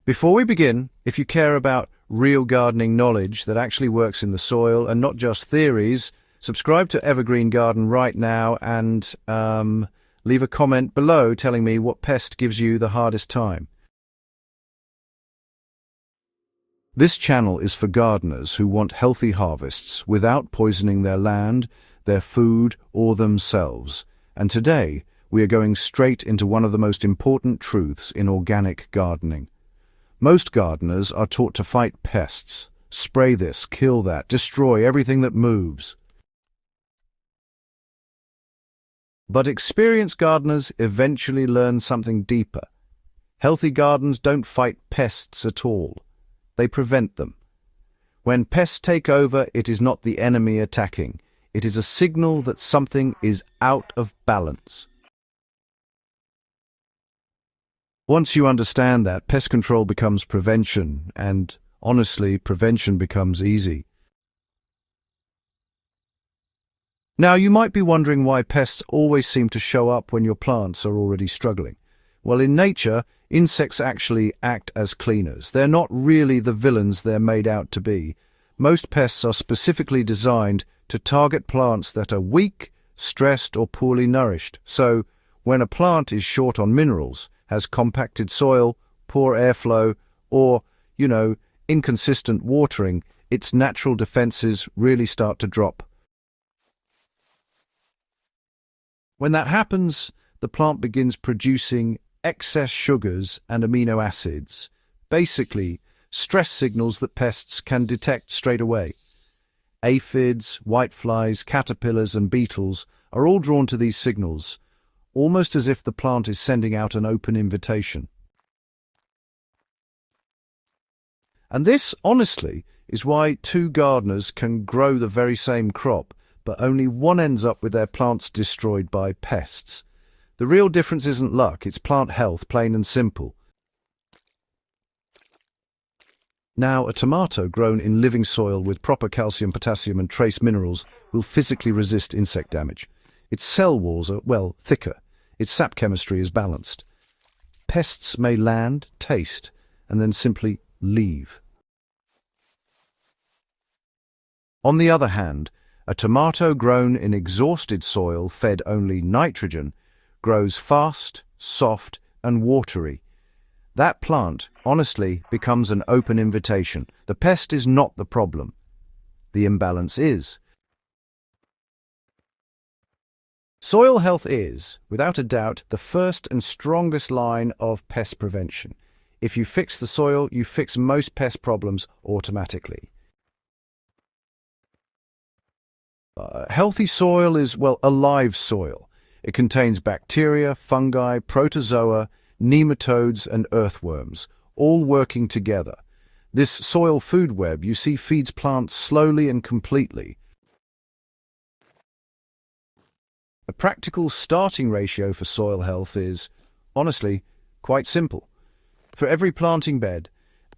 Before we begin, if you care about real gardening knowledge that actually works in the soil and not just theories, subscribe to Evergreen Garden right now and leave a comment below telling me what pest gives you the hardest time. This channel is for gardeners who want healthy harvests without poisoning their land, their food, or themselves. And today, we are going straight into one of the most important truths in organic gardening. Most gardeners are taught to fight pests. Spray this, kill that, destroy everything that moves. But experienced gardeners eventually learn something deeper. Healthy gardens don't fight pests at all. They prevent them. When pests take over, it is not the enemy attacking. It is a signal that something is out of balance. Once you understand that, pest control becomes prevention, and honestly, prevention becomes easy. Now, you might be wondering why pests always seem to show up when your plants are already struggling. Well, in nature, insects actually act as cleaners. They're not really the villains they're made out to be. Most pests are specifically designed to target plants that are weak, stressed, or poorly nourished. So, when a plant is short on minerals, has compacted soil, poor airflow, or, inconsistent watering, its natural defenses really start to drop. When that happens, the plant begins producing excess sugars and amino acids, basically stress signals that pests can detect straight away. Aphids, whiteflies, caterpillars, and beetles are all drawn to these signals, almost as if the plant is sending out an open invitation. And this, honestly, is why two gardeners can grow the very same crop, but only one ends up with their plants destroyed by pests. The real difference isn't luck, it's plant health, plain and simple. Now, a tomato grown in living soil with proper calcium, potassium, and trace minerals will physically resist insect damage. Its cell walls are, thicker. Its sap chemistry is balanced. Pests may land, taste, and then simply leave. On the other hand, a tomato grown in exhausted soil fed only nitrogen grows fast, soft, and watery. That plant, honestly, becomes an open invitation. The pest is not the problem. The imbalance is. Soil health is, without a doubt, the first and strongest line of pest prevention. If you fix the soil, you fix most pest problems automatically. Healthy soil is, a live soil. It contains bacteria, fungi, protozoa, nematodes, and earthworms, all working together. This soil food web, you see, feeds plants slowly and completely. A practical starting ratio for soil health is, honestly, quite simple. For every planting bed,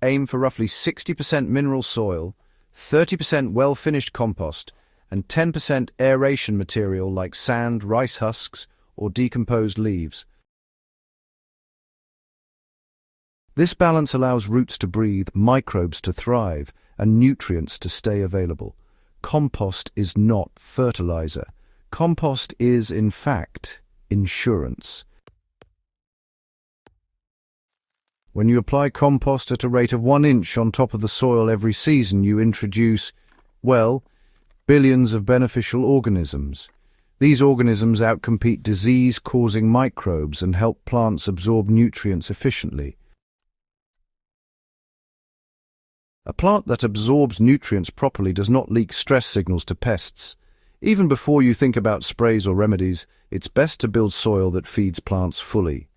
aim for roughly 60% mineral soil, 30% well-finished compost, and 10% aeration material like sand, rice husks, or decomposed leaves. This balance allows roots to breathe, microbes to thrive, and nutrients to stay available. Compost is not fertilizer. Compost is, in fact, insurance. When you apply compost at a rate of 1 inch on top of the soil every season, you introduce, billions of beneficial organisms. These organisms outcompete disease-causing microbes and help plants absorb nutrients efficiently. A plant that absorbs nutrients properly does not leak stress signals to pests. Even before you think about sprays or remedies, it's best to build soil that feeds plants fully.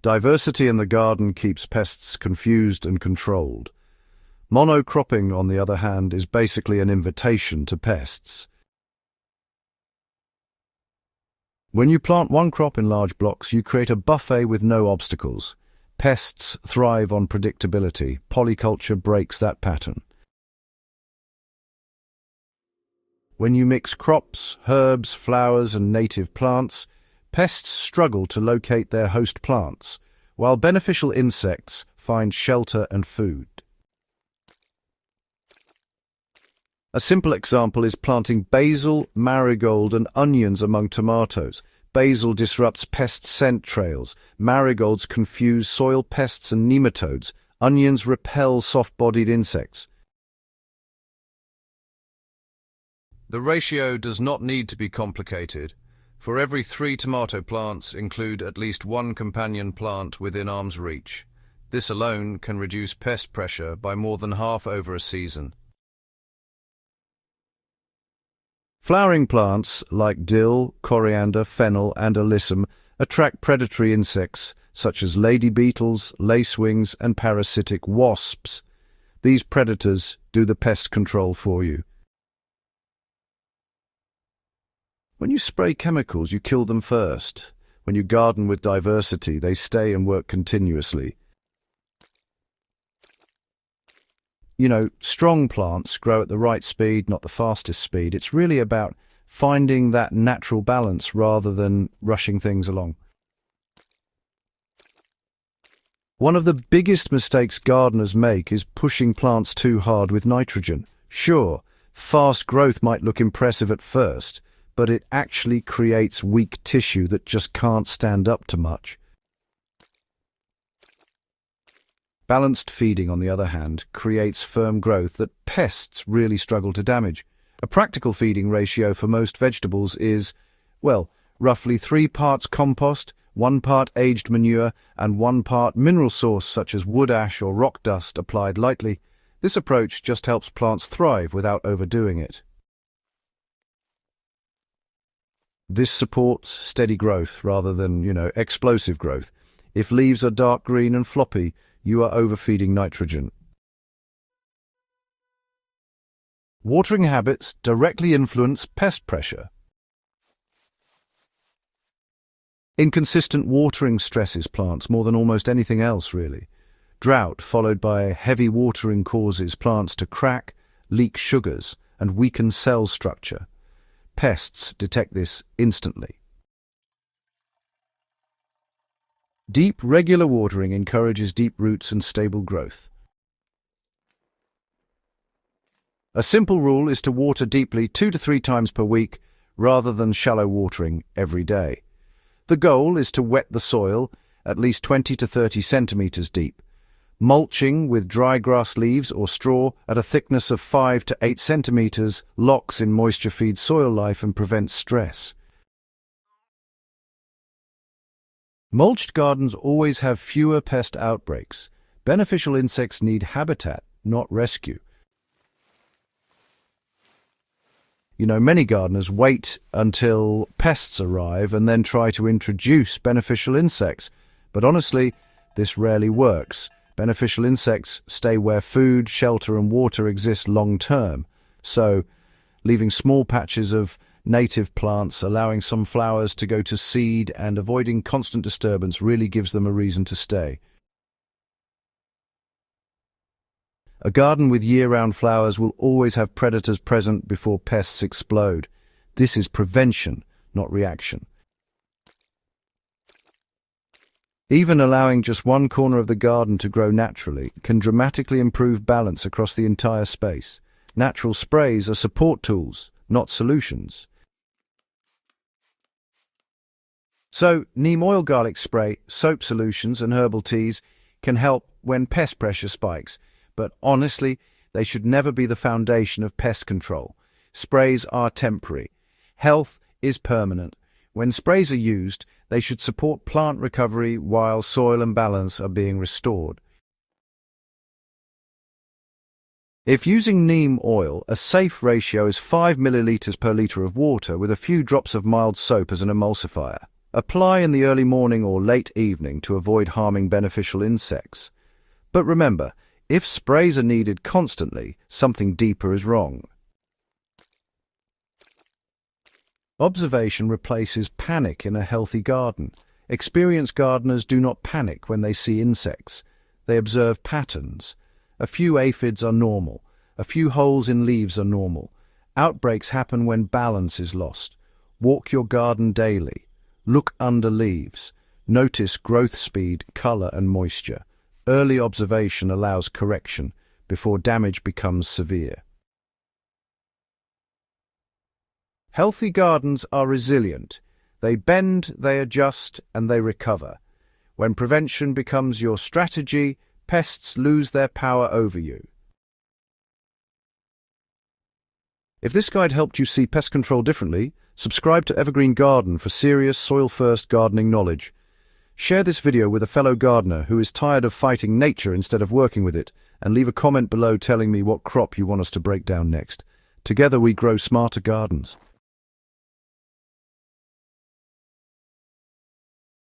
Diversity in the garden keeps pests confused and controlled. Monocropping, on the other hand, is basically an invitation to pests. When you plant one crop in large blocks, you create a buffet with no obstacles. Pests thrive on predictability. Polyculture breaks that pattern. When you mix crops, herbs, flowers, and native plants, pests struggle to locate their host plants. while beneficial insects find shelter and food. A simple example is planting basil, marigold, and onions among tomatoes. Basil disrupts pest scent trails. Marigolds confuse soil pests and nematodes. Onions repel soft-bodied insects. The ratio does not need to be complicated. For every 3 tomato plants, include at least 1 companion plant within arm's reach. This alone can reduce pest pressure by more than half over a season. Flowering plants like dill, coriander, fennel, and alyssum attract predatory insects such as lady beetles, lacewings, and parasitic wasps. These predators do the pest control for you. When you spray chemicals, you kill them first. When you garden with diversity, they stay and work continuously. Strong plants grow at the right speed, not the fastest speed. It's really about finding that natural balance rather than rushing things along. One of the biggest mistakes gardeners make is pushing plants too hard with nitrogen. Sure, fast growth might look impressive at first, but it actually creates weak tissue that just can't stand up to much. Balanced feeding, on the other hand, creates firm growth that pests really struggle to damage. A practical feeding ratio for most vegetables is, roughly 3 parts compost, 1 part aged manure, and 1 part mineral source such as wood ash or rock dust applied lightly. This approach just helps plants thrive without overdoing it. This supports steady growth rather than, explosive growth. If leaves are dark green and floppy, you are overfeeding nitrogen. Watering habits directly influence pest pressure. Inconsistent watering stresses plants more than almost anything else, really. Drought followed by heavy watering causes plants to crack, leak sugars, and weaken cell structure. Pests detect this instantly. Deep, regular watering encourages deep roots and stable growth. A simple rule is to water deeply 2 to 3 times per week rather than shallow watering every day. The goal is to wet the soil at least 20 to 30 centimeters deep. Mulching with dry grass leaves or straw at a thickness of 5 to 8 centimeters locks in moisture, feeds soil life, and prevents stress. Mulched gardens always have fewer pest outbreaks. Beneficial insects need habitat, not rescue. Many gardeners wait until pests arrive and then try to introduce beneficial insects. But honestly, this rarely works. Beneficial insects stay where food, shelter, and water exist long-term. So, leaving small patches of native plants, allowing some flowers to go to seed, and avoiding constant disturbance really gives them a reason to stay. A garden with year-round flowers will always have predators present before pests explode. This is prevention, not reaction. Even allowing just one corner of the garden to grow naturally can dramatically improve balance across the entire space. Natural sprays are support tools, not solutions. So, neem oil garlic spray, soap solutions, and herbal teas can help when pest pressure spikes. But honestly, they should never be the foundation of pest control. Sprays are temporary. Health is permanent. When sprays are used, they should support plant recovery while soil and balance are being restored. If using neem oil, a safe ratio is 5 milliliters per liter of water with a few drops of mild soap as an emulsifier. Apply in the early morning or late evening to avoid harming beneficial insects. But remember, if sprays are needed constantly, something deeper is wrong. Observation replaces panic in a healthy garden. Experienced gardeners do not panic when they see insects. They observe patterns. A few aphids are normal. A few holes in leaves are normal. Outbreaks happen when balance is lost. Walk your garden daily. Look under leaves. Notice growth speed, color, and moisture. Early observation allows correction before damage becomes severe. Healthy gardens are resilient. They bend, they adjust, and they recover. When prevention becomes your strategy, pests lose their power over you. If this guide helped you see pest control differently, subscribe to Evergreen Garden for serious soil-first gardening knowledge. Share this video with a fellow gardener who is tired of fighting nature instead of working with it, and leave a comment below telling me what crop you want us to break down next. Together we grow smarter gardens.